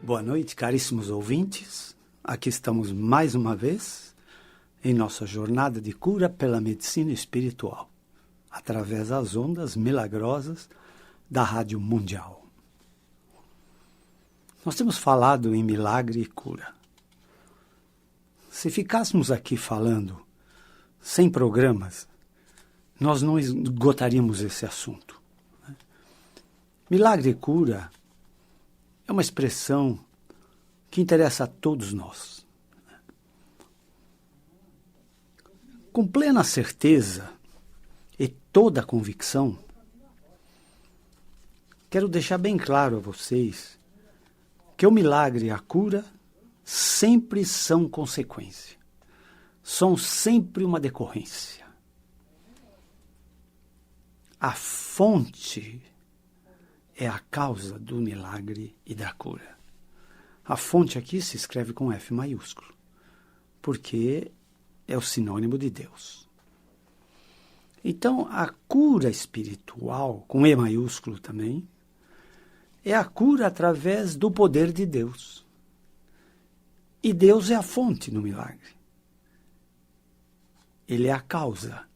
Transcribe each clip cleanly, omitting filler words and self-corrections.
Boa noite, caríssimos ouvintes. Aqui estamos mais uma vez em nossa jornada de cura pela medicina espiritual, através das ondas milagrosas da Rádio Mundial. Nós temos falado em milagre e cura. Se ficássemos aqui falando sem programas, nós não esgotaríamos esse assunto. Milagre e cura é uma expressão que interessa a todos nós. Com plena certeza e toda a convicção, quero deixar bem claro a vocês que o milagre e a cura sempre são consequência, são sempre uma decorrência. A fonte é a causa do milagre e da cura. A fonte aqui se escreve com F maiúsculo, porque é o sinônimo de Deus. Então, a cura espiritual, com E maiúsculo também, é a cura através do poder de Deus. E Deus é a fonte do milagre. Ele é a causa.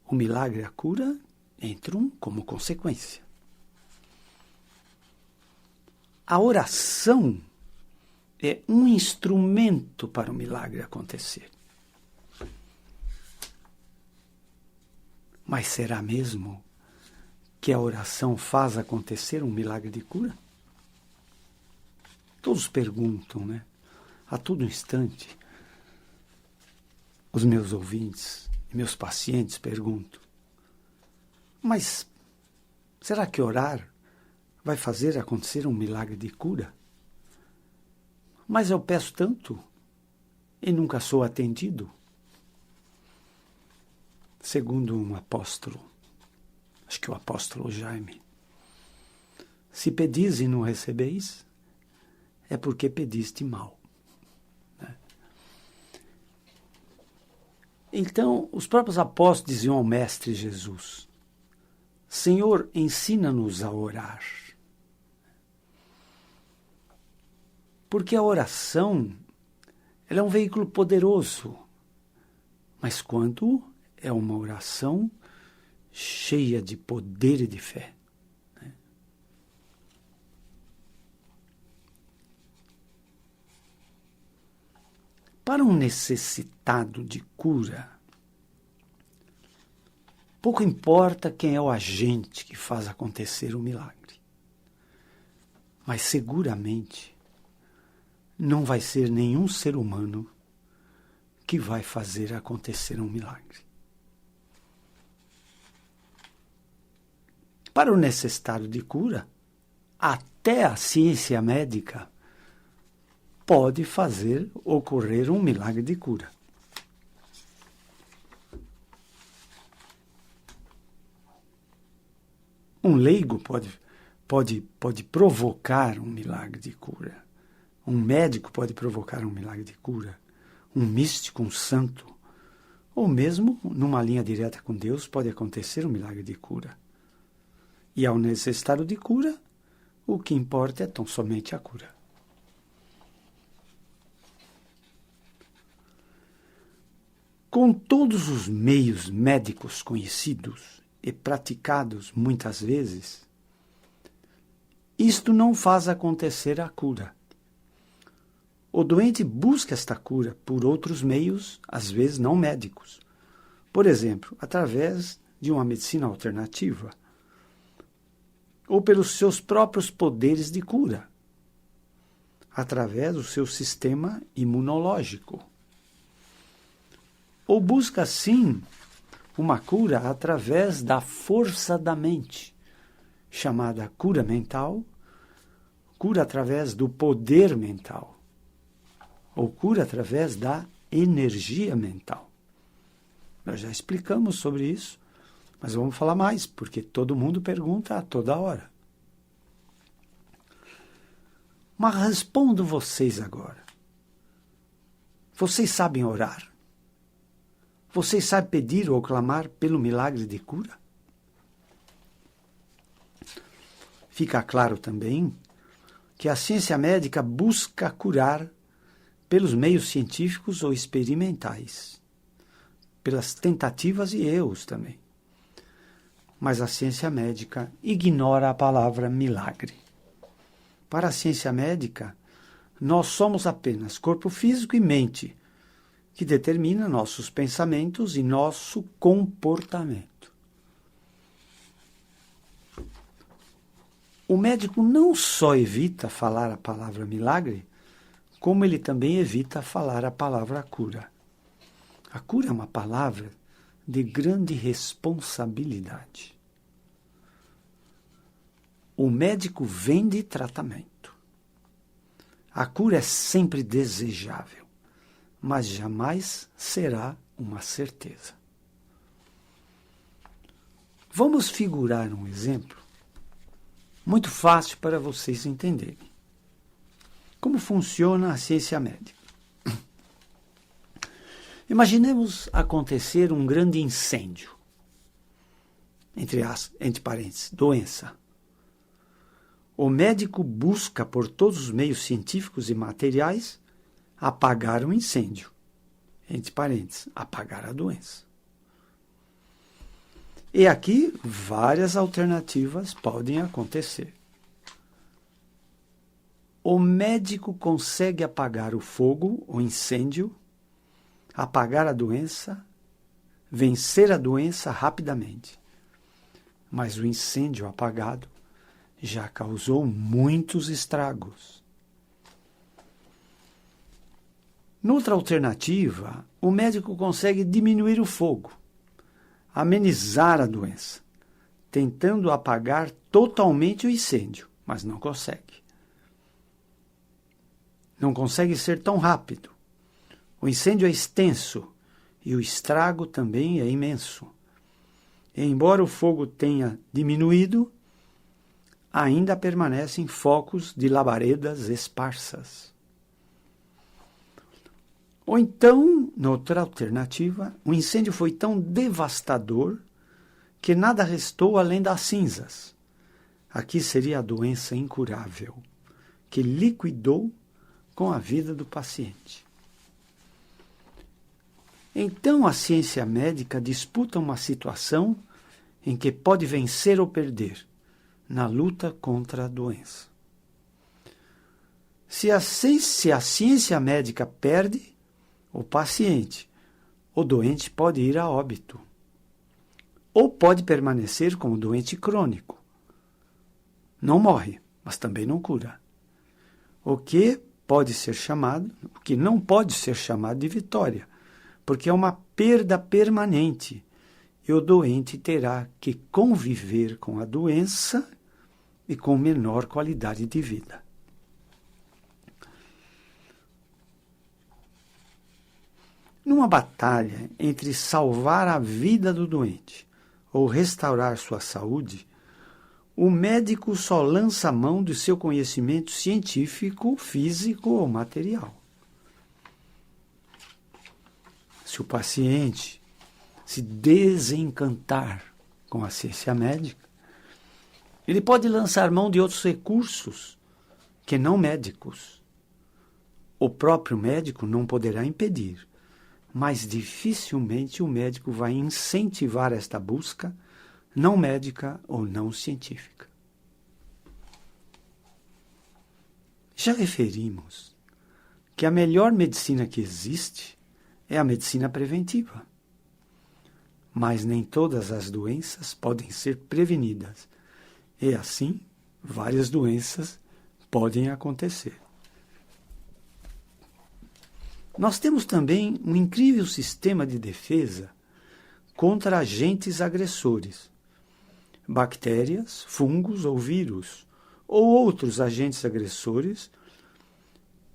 O milagre e a cura entram como consequência. A oração é um instrumento para o milagre acontecer. Mas será mesmo que a oração faz acontecer um milagre de cura? Todos perguntam, né? A todo instante, os meus ouvintes e meus pacientes perguntam: mas será que orar vai fazer acontecer um milagre de cura? Mas eu peço tanto e nunca sou atendido. Segundo um apóstolo, acho que o apóstolo Jaime, se pedis e não recebeis, é porque pediste mal. Então, os próprios apóstolos diziam ao Mestre Jesus: Senhor, ensina-nos a orar. Porque a oração, ela é um veículo poderoso, mas quando é uma oração cheia de poder e de fé. Para um necessitado de cura, pouco importa quem é o agente que faz acontecer o milagre. Mas seguramente não vai ser nenhum ser humano que vai fazer acontecer um milagre. Para o necessitado de cura, até a ciência médica pode fazer ocorrer um milagre de cura. Um leigo pode provocar um milagre de cura. Um médico pode provocar um milagre de cura. Um místico, um santo, ou mesmo numa linha direta com Deus, pode acontecer um milagre de cura. E ao necessitado de cura, o que importa é tão somente a cura. Com todos os meios médicos conhecidos e praticados muitas vezes, isto não faz acontecer a cura. O doente busca esta cura por outros meios, às vezes não médicos. Por exemplo, através de uma medicina alternativa, ou pelos seus próprios poderes de cura, através do seu sistema imunológico. Ou busca, sim, uma cura através da força da mente, chamada cura mental, cura através do poder mental, ou cura através da energia mental. Nós já explicamos sobre isso, mas vamos falar mais, porque todo mundo pergunta a toda hora. Mas respondo vocês agora. Vocês sabem orar? Vocês sabem pedir ou clamar pelo milagre de cura? Fica claro também que a ciência médica busca curar pelos meios científicos ou experimentais, pelas tentativas e erros também. Mas a ciência médica ignora a palavra milagre. Para a ciência médica, nós somos apenas corpo físico e mente, que determina nossos pensamentos e nosso comportamento. O médico não só evita falar a palavra milagre, como ele também evita falar a palavra cura. A cura é uma palavra de grande responsabilidade. O médico vende tratamento. A cura é sempre desejável, mas jamais será uma certeza. Vamos figurar um exemplo muito fácil para vocês entenderem. Como funciona a ciência médica? Imaginemos acontecer um grande incêndio, entre parênteses, doença. O médico busca por todos os meios científicos e materiais apagar o incêndio, entre parênteses, apagar a doença. E aqui várias alternativas podem acontecer. O médico consegue apagar o fogo, o incêndio, apagar a doença, vencer a doença rapidamente. Mas o incêndio apagado já causou muitos estragos. Noutra alternativa, o médico consegue diminuir o fogo, amenizar a doença, tentando apagar totalmente o incêndio, mas não consegue. Não consegue ser tão rápido. O incêndio é extenso e o estrago também é imenso. E, embora o fogo tenha diminuído, ainda permanecem focos de labaredas esparsas. Ou então, noutra alternativa, o incêndio foi tão devastador que nada restou além das cinzas. Aqui seria a doença incurável, que liquidou com a vida do paciente. Então a ciência médica disputa uma situação em que pode vencer ou perder na luta contra a doença. Se a ciência médica perde, o paciente, o doente pode ir a óbito. Ou pode permanecer como doente crônico. Não morre, mas também não cura. O que não pode ser chamado de vitória, porque é uma perda permanente e o doente terá que conviver com a doença e com menor qualidade de vida. Numa batalha entre salvar a vida do doente ou restaurar sua saúde, o médico só lança a mão do seu conhecimento científico, físico ou material. Se o paciente se desencantar com a ciência médica, ele pode lançar mão de outros recursos que não médicos. O próprio médico não poderá impedir, mas dificilmente o médico vai incentivar esta busca não médica ou não científica. Já referimos que a melhor medicina que existe é a medicina preventiva. Mas nem todas as doenças podem ser prevenidas. E assim, várias doenças podem acontecer. Nós temos também um incrível sistema de defesa contra agentes agressores, bactérias, fungos ou vírus, ou outros agentes agressores,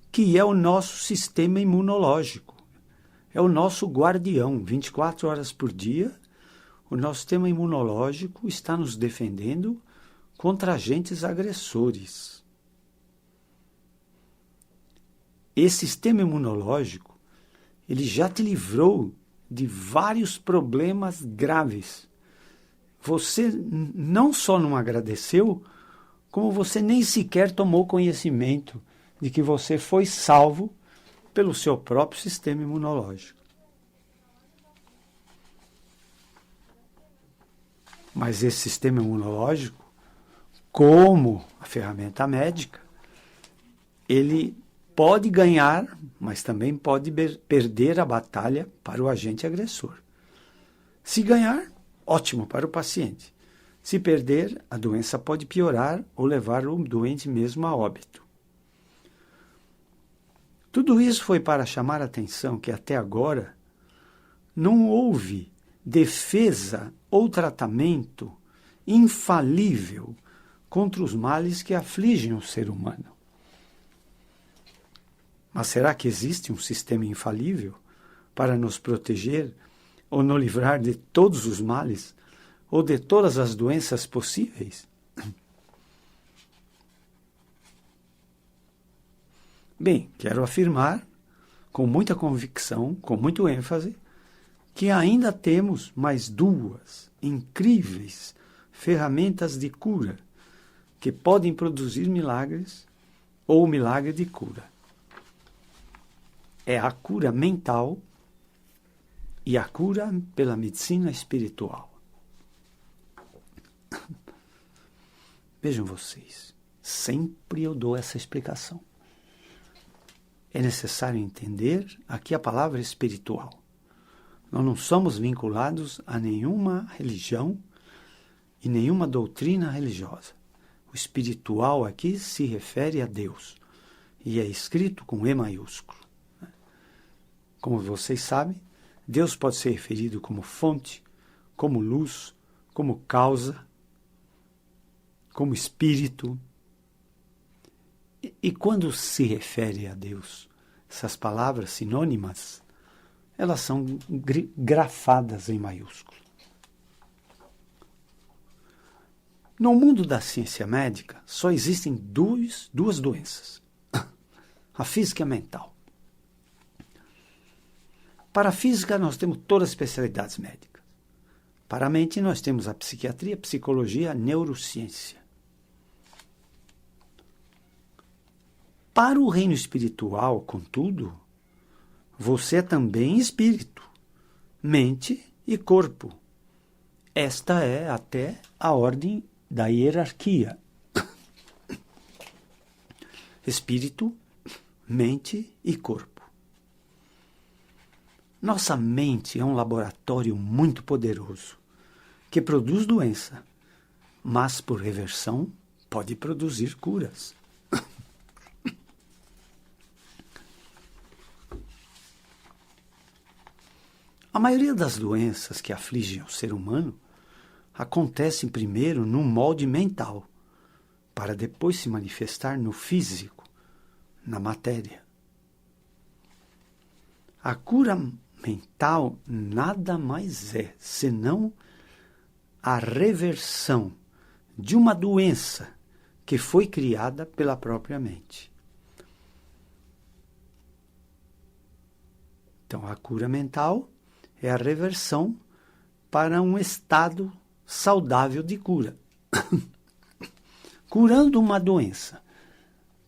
que é o nosso sistema imunológico. É o nosso guardião, 24 horas por dia. O nosso sistema imunológico está nos defendendo contra agentes agressores. Esse sistema imunológico, ele já te livrou de vários problemas graves. Você não só não agradeceu, como você nem sequer tomou conhecimento de que você foi salvo pelo seu próprio sistema imunológico. Mas esse sistema imunológico, como a ferramenta médica, ele pode ganhar, mas também pode perder a batalha para o agente agressor. Se ganhar, ótimo para o paciente. Se perder, a doença pode piorar ou levar o doente mesmo a óbito. Tudo isso foi para chamar a atenção que até agora não houve defesa ou tratamento infalível contra os males que afligem o ser humano. Mas será que existe um sistema infalível para nos proteger ou nos livrar de todos os males ou de todas as doenças possíveis? Bem, quero afirmar com muita convicção, com muito ênfase, que ainda temos mais duas incríveis ferramentas de cura que podem produzir milagres ou o milagre de cura. É a cura mental e a cura pela medicina espiritual. Vejam vocês, sempre eu dou essa explicação. É necessário entender aqui a palavra espiritual. Nós não somos vinculados a nenhuma religião e nenhuma doutrina religiosa. O espiritual aqui se refere a Deus e é escrito com E maiúsculo. Como vocês sabem, Deus pode ser referido como fonte, como luz, como causa, como espírito. E quando se refere a Deus, essas palavras sinônimas, elas são grafadas em maiúsculo. No mundo da ciência médica, só existem duas doenças. A física e a mental. Para a física, nós temos todas as especialidades médicas. Para a mente, nós temos a psiquiatria, a psicologia, a neurociência. Para o reino espiritual, contudo, você é também espírito, mente e corpo. Esta é até a ordem da hierarquia. Espírito, mente e corpo. Nossa mente é um laboratório muito poderoso, que produz doença, mas por reversão pode produzir curas. A maioria das doenças que afligem o ser humano acontecem primeiro no molde mental, para depois se manifestar no físico, na matéria. A cura mental nada mais é senão a reversão de uma doença que foi criada pela própria mente. Então, a cura mental é a reversão para um estado saudável de cura. Curando uma doença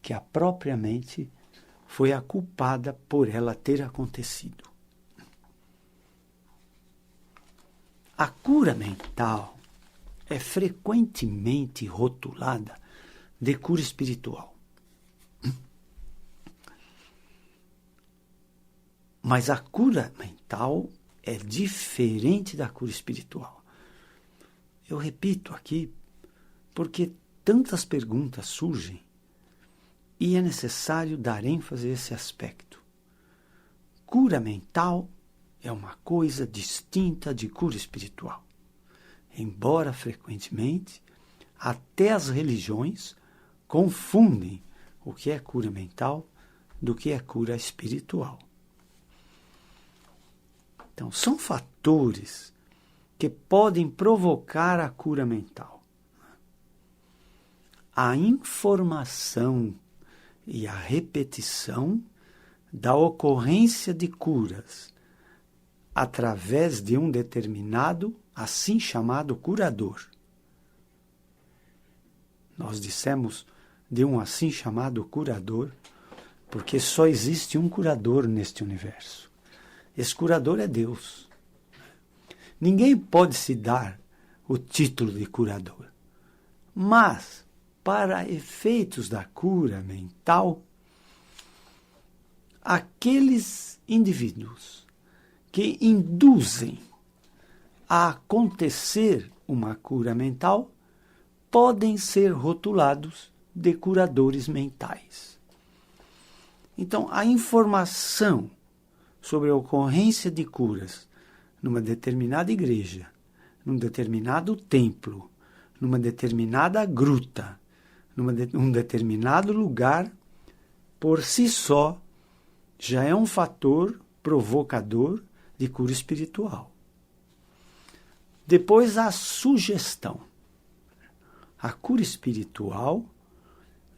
que a própria mente foi a culpada por ela ter acontecido. A cura mental é frequentemente rotulada de cura espiritual. Mas a cura mental é diferente da cura espiritual. Eu repito aqui, porque tantas perguntas surgem e é necessário dar ênfase a esse aspecto. Cura mental é uma coisa distinta de cura espiritual. Embora frequentemente, até as religiões confundem o que é cura mental do que é cura espiritual. Então, são fatores que podem provocar a cura mental. A informação e a repetição da ocorrência de curas através de um determinado, assim chamado curador. Nós dissemos de um assim chamado curador, porque só existe um curador neste universo. Esse curador é Deus. Ninguém pode se dar o título de curador. Mas, para efeitos da cura mental, aqueles indivíduos que induzem a acontecer uma cura mental podem ser rotulados de curadores mentais. Então, a informação sobre a ocorrência de curas numa determinada igreja, num determinado templo, numa determinada gruta, num determinado lugar, por si só, já é um fator provocador de cura espiritual. Depois, a sugestão. A cura espiritual,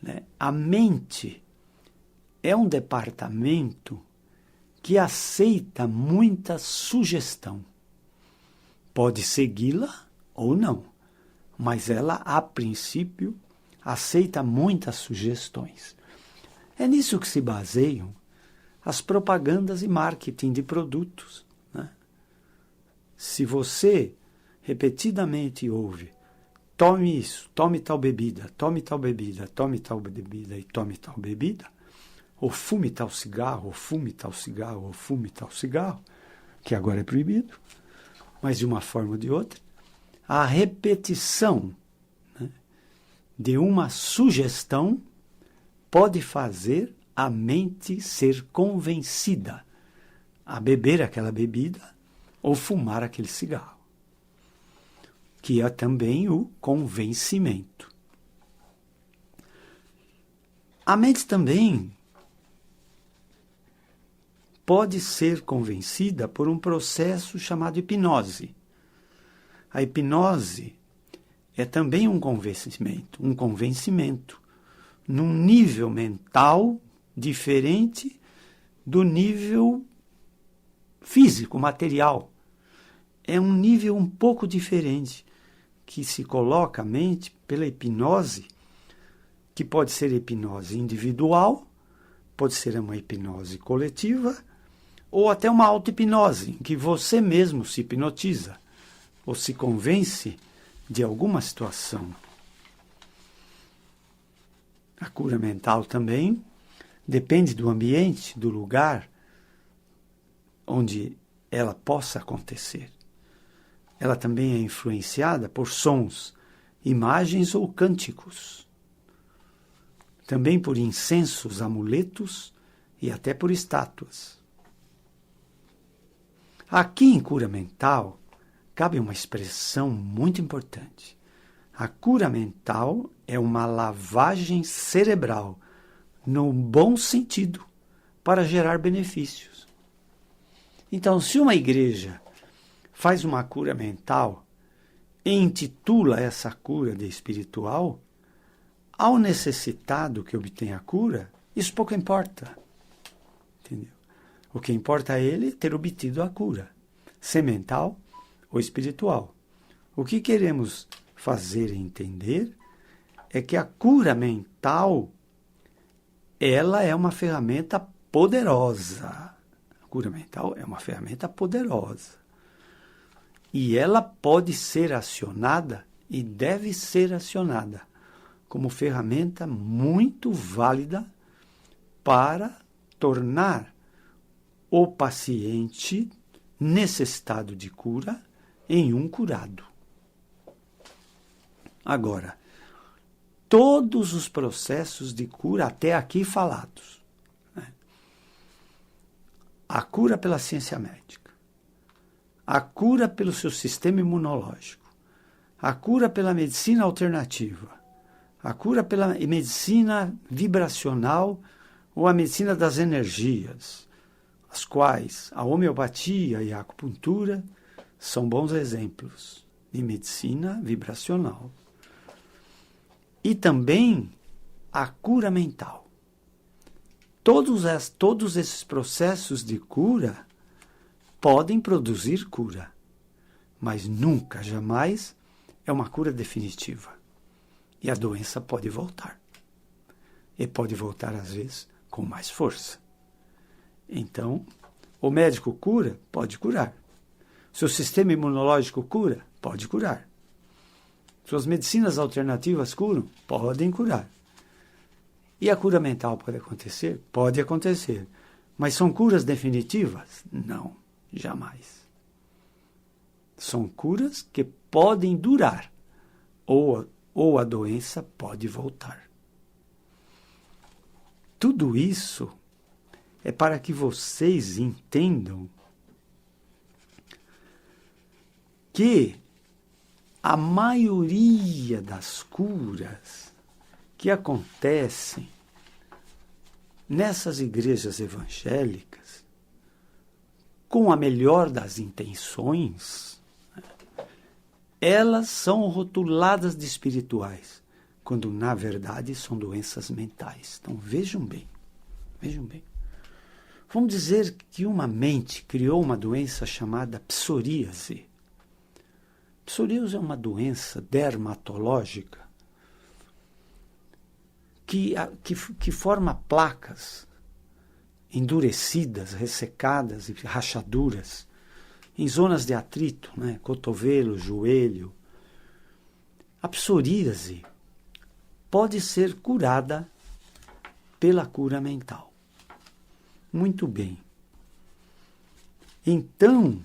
né, a mente é um departamento que aceita muita sugestão. Pode segui-la ou não, mas ela, a princípio, aceita muitas sugestões. É nisso que se baseiam as propagandas e marketing de produtos, né? Se você repetidamente ouve: tome isso, tome tal bebida, tome tal bebida, tome tal bebida e tome tal bebida, ou fume tal cigarro, ou fume tal cigarro, ou fume tal cigarro, que agora é proibido, mas de uma forma ou de outra, a repetição, né, de uma sugestão pode fazer a mente ser convencida a beber aquela bebida ou fumar aquele cigarro, que é também o convencimento. A mente também pode ser convencida por um processo chamado hipnose. A hipnose é também um convencimento num nível mental diferente do nível físico, material. É um nível um pouco diferente que se coloca a mente pela hipnose, que pode ser hipnose individual, pode ser uma hipnose coletiva, ou até uma auto-hipnose, em que você mesmo se hipnotiza ou se convence de alguma situação. A cura mental também depende do ambiente, do lugar onde ela possa acontecer. Ela também é influenciada por sons, imagens ou cânticos. Também por incensos, amuletos e até por estátuas. Aqui em cura mental, cabe uma expressão muito importante. A cura mental é uma lavagem cerebral, no bom sentido, para gerar benefícios. Então, se uma igreja faz uma cura mental e intitula essa cura de espiritual, ao necessitado que obtém a cura, isso pouco importa. Entendeu? O que importa a ele é ter obtido a cura, se mental ou espiritual. O que queremos fazer entender é que a cura mental, ela é uma ferramenta poderosa. A cura mental é uma ferramenta poderosa. E ela pode ser acionada e deve ser acionada como ferramenta muito válida para tornar o paciente necessitado de cura em um curado. Agora, todos os processos de cura até aqui falados, né? A cura pela ciência médica, a cura pelo seu sistema imunológico, a cura pela medicina alternativa, a cura pela medicina vibracional ou a medicina das energias, as quais a homeopatia e a acupuntura são bons exemplos de medicina vibracional. E também a cura mental. Todos esses processos de cura podem produzir cura, mas nunca, jamais é uma cura definitiva. E a doença pode voltar. E pode voltar, às vezes, com mais força. Então, o médico cura? Pode curar. Seu sistema imunológico cura? Pode curar. Suas medicinas alternativas curam? Podem curar. E a cura mental pode acontecer? Pode acontecer. Mas são curas definitivas? Não, jamais. São curas que podem durar, ou a doença pode voltar. Tudo isso é para que vocês entendam que a maioria das curas que acontecem nessas igrejas evangélicas, com a melhor das intenções, elas são rotuladas de espirituais, quando na verdade são doenças mentais. Então vejam bem. Vamos dizer que uma mente criou uma doença chamada psoríase. Psoríase é uma doença dermatológica que forma placas endurecidas, ressecadas e rachaduras em zonas de atrito, né? Cotovelo, joelho. A psoríase pode ser curada pela cura mental. Muito bem. Então,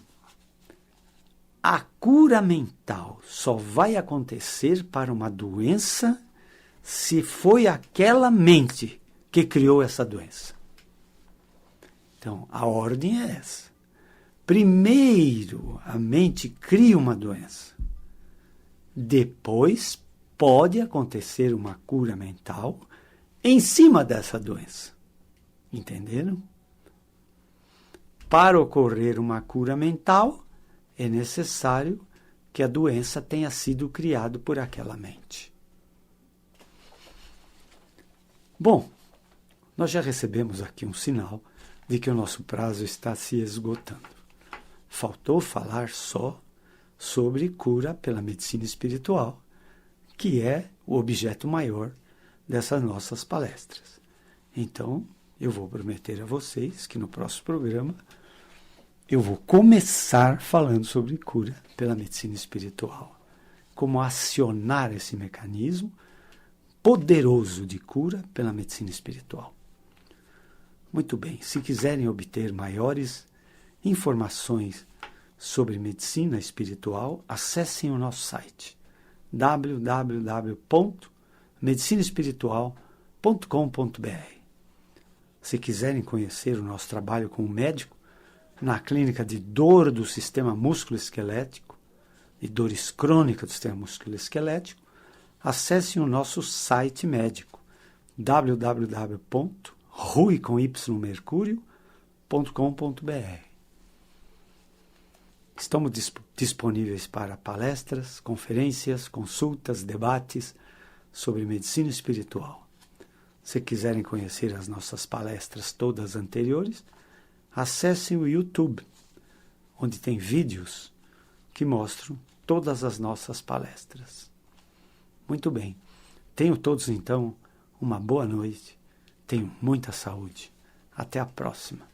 a cura mental só vai acontecer para uma doença se foi aquela mente que criou essa doença. Então, a ordem é essa. Primeiro, a mente cria uma doença. Depois, pode acontecer uma cura mental em cima dessa doença. Entenderam? Para ocorrer uma cura mental, é necessário que a doença tenha sido criada por aquela mente. Bom, nós já recebemos aqui um sinal de que o nosso prazo está se esgotando. Faltou falar só sobre cura pela medicina espiritual, que é o objeto maior dessas nossas palestras. Então, eu vou prometer a vocês que no próximo programa eu vou começar falando sobre cura pela medicina espiritual. Como acionar esse mecanismo poderoso de cura pela medicina espiritual. Muito bem, se quiserem obter maiores informações sobre medicina espiritual, acessem o nosso site www.medicinaespiritual.com.br. Se quiserem conhecer o nosso trabalho como médico na clínica de dor do sistema músculo-esquelético e dores crônicas do sistema músculo-esquelético, acessem o nosso site médico www.ruicomercurio.com.br. Estamos disponíveis para palestras, conferências, consultas, debates sobre medicina espiritual. Se quiserem conhecer as nossas palestras todas anteriores, acessem o YouTube, onde tem vídeos que mostram todas as nossas palestras. Muito bem. Tenham todos, então, uma boa noite. Tenham muita saúde. Até a próxima.